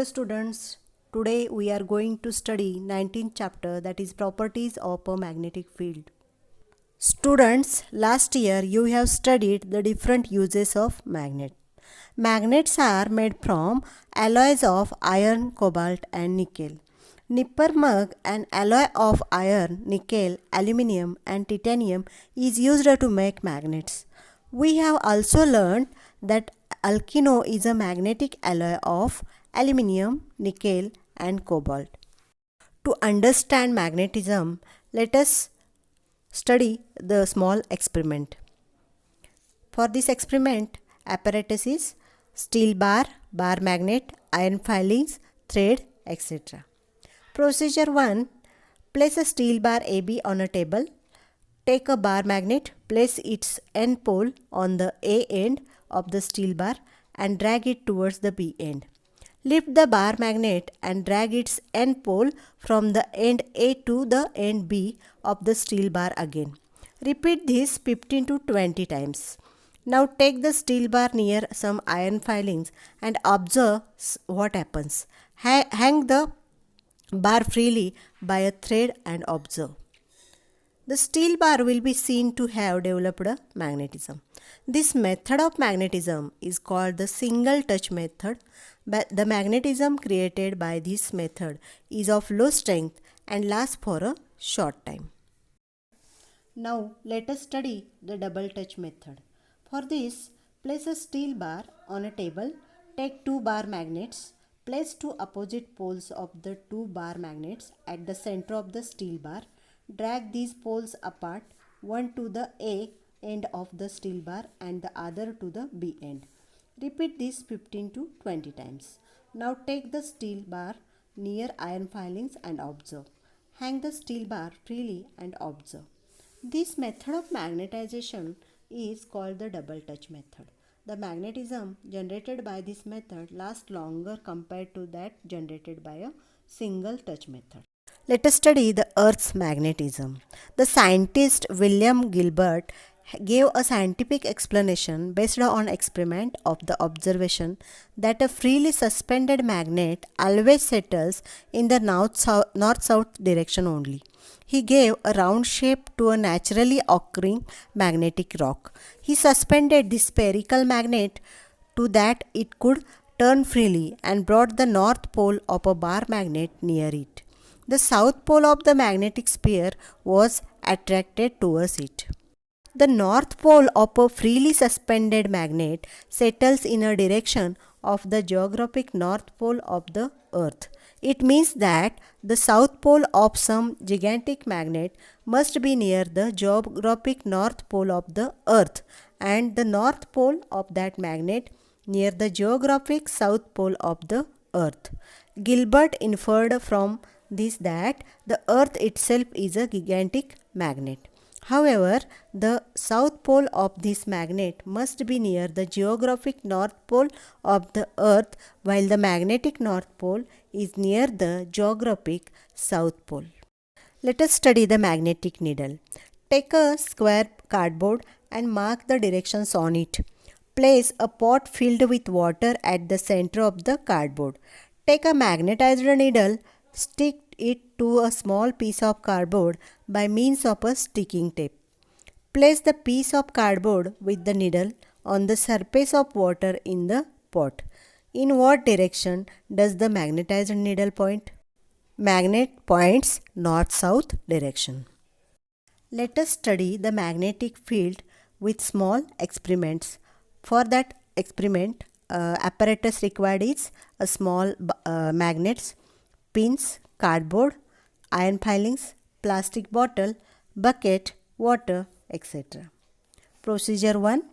Hello students, today we are going to study 19th chapter, that is properties of a magnetic field. Students, last year you have studied the different uses of magnet. Magnets are made from alloys of iron, cobalt and nickel. Nippermug, an alloy of iron, nickel, aluminium and titanium, is used to make magnets. We have also learned that alkino is a magnetic alloy of aluminium, nickel and cobalt. To understand magnetism, let us study the small experiment. For this experiment, apparatus is steel bar, bar magnet, iron filings, thread, etc. Procedure 1. Place a steel bar AB on a table. Take a bar magnet, place its end pole on the A end of the steel bar and drag it towards the B end. Lift the bar magnet and drag its end pole from the end A to the end B of the steel bar again. Repeat this 15 to 20 times. Now take the steel bar near some iron filings and observe what happens. Hang the bar freely by a thread and observe. The steel bar will be seen to have developed a magnetism. This method of magnetism is called the single touch method. But the magnetism created by this method is of low strength and lasts for a short time. Now let us study the double touch method. For this, place a steel bar on a table. Take two bar magnets. Place two opposite poles of the two bar magnets at the center of the steel bar. Drag these poles apart, one to the A end of the steel bar and the other to the B end. Repeat this 15 to 20 times. Now take the steel bar near iron filings and observe. Hang the steel bar freely and observe. This method of magnetization is called the double touch method. The magnetism generated by this method lasts longer compared to that generated by a single touch method. Let us study the Earth's magnetism. The scientist William Gilbert gave a scientific explanation based on experiment of the observation that a freely suspended magnet always settles in the north-south direction only. He gave a round shape to a naturally occurring magnetic rock. He suspended the spherical magnet to that it could turn freely and brought the north pole of a bar magnet near it. The south pole of the magnetic sphere was attracted towards it. The north pole of a freely suspended magnet settles in a direction of the geographic north pole of the Earth. It means that the south pole of some gigantic magnet must be near the geographic north pole of the Earth and the north pole of that magnet near the geographic south pole of the Earth. Gilbert inferred from this that the Earth itself is a gigantic magnet. However, the south pole of this magnet must be near the geographic north pole of the Earth, while the magnetic north pole is near the geographic south pole. Let us study the magnetic needle. Take a square cardboard and mark the directions on it. Place a pot filled with water at the center of the cardboard. Take a magnetized needle, stick it to a small piece of cardboard by means of a sticking tape. Place the piece of cardboard with the needle on the surface of water in the pot. In what direction does the magnetized needle point? Magnet points north-south direction. Let us study the magnetic field with small experiments. For that experiment, apparatus required is a small magnets, pins, cardboard, iron filings, plastic bottle, bucket, water, etc. Procedure 1.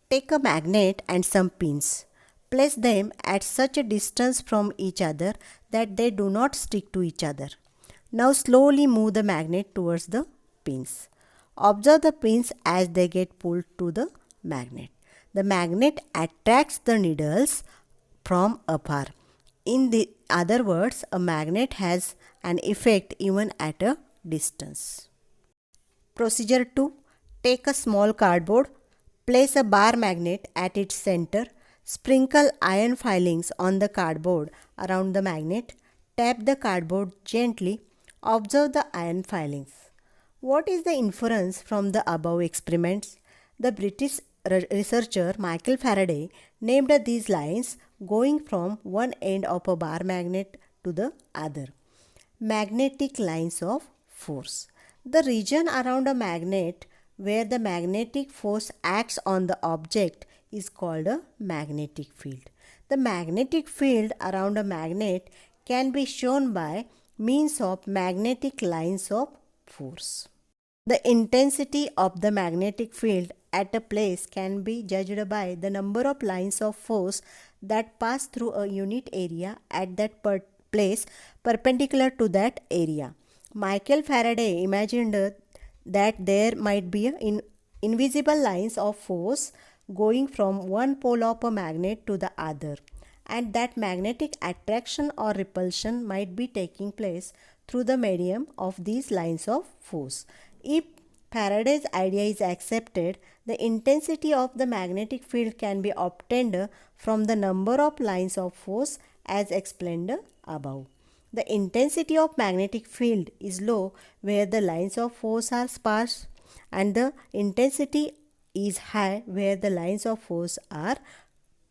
Take a magnet and some pins. Place them at such a distance from each other that they do not stick to each other. Now slowly move the magnet towards the pins. Observe the pins as they get pulled to the magnet. The magnet attracts the needles from afar. In the other words, a magnet has an effect even at a distance. Procedure 2. Take a small cardboard, place a bar magnet at its center, Sprinkle iron filings on the cardboard around the magnet. Tap the cardboard gently. Observe the iron filings. What is the inference from the above experiments? The British researcher Michael Faraday named these lines going from one end of a bar magnet to the other. Magnetic lines of force. The region around a magnet where the magnetic force acts on the object is called a magnetic field. The magnetic field around a magnet can be shown by means of magnetic lines of force. The intensity of the magnetic field at a place can be judged by the number of lines of force that pass through a unit area at that place perpendicular to that area. Michael Faraday imagined that there might be invisible lines of force going from one pole of a magnet to the other, and that magnetic attraction or repulsion might be taking place through the medium of these lines of force. If Faraday's idea is accepted, the intensity of the magnetic field can be obtained from the number of lines of force as explained above. The intensity of magnetic field is low where the lines of force are sparse, and the intensity is high where the lines of force are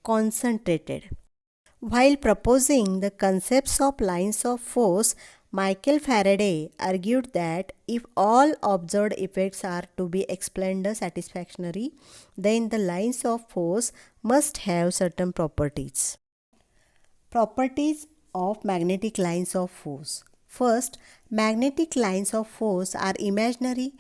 concentrated. While proposing the concepts of lines of force, Michael Faraday argued that if all observed effects are to be explained satisfactorily, then the lines of force must have certain properties. Properties of magnetic lines of force. First, magnetic lines of force are imaginary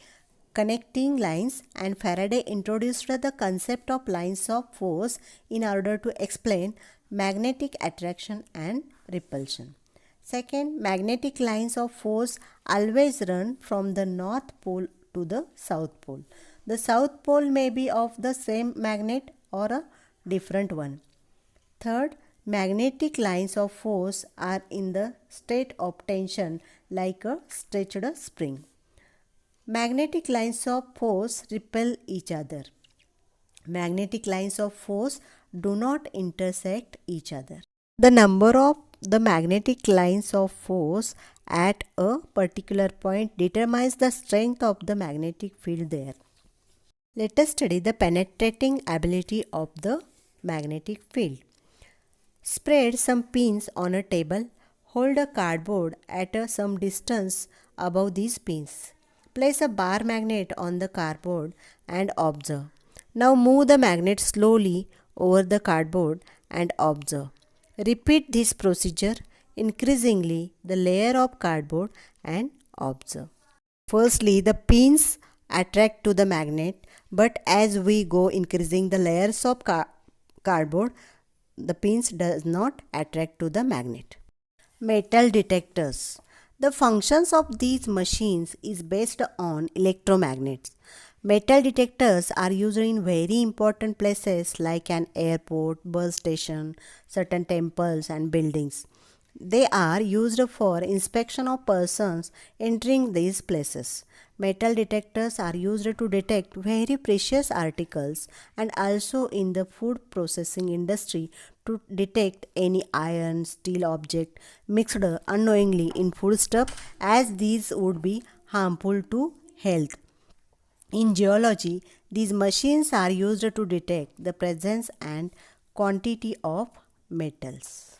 connecting lines, and Faraday introduced the concept of lines of force in order to explain magnetic attraction and repulsion. Second, magnetic lines of force always run from the North Pole to the South Pole. The South Pole may be of the same magnet or a different one. Third, magnetic lines of force are in the state of tension like a stretched spring. Magnetic lines of force repel each other. Magnetic lines of force do not intersect each other. The number of the magnetic lines of force at a particular point determines the strength of the magnetic field there. Let us study the penetrating ability of the magnetic field. Spread some pins on a table. Hold a cardboard at some distance above these pins. Place a bar magnet on the cardboard and observe. Now move the magnet slowly over the cardboard and observe. Repeat this procedure increasingly the layer of cardboard and observe. Firstly, the pins attract to the magnet, but as we go increasing the layers of cardboard, the pins does not attract to the magnet. Metal detectors. The functions of these machines is based on electromagnets. Metal detectors are used in very important places like an airport, bus station, certain temples and buildings. They are used for inspection of persons entering these places. Metal detectors are used to detect very precious articles, and also in the food processing industry to detect any iron, steel object mixed unknowingly in foodstuff, as these would be harmful to health. In geology, these machines are used to detect the presence and quantity of metals.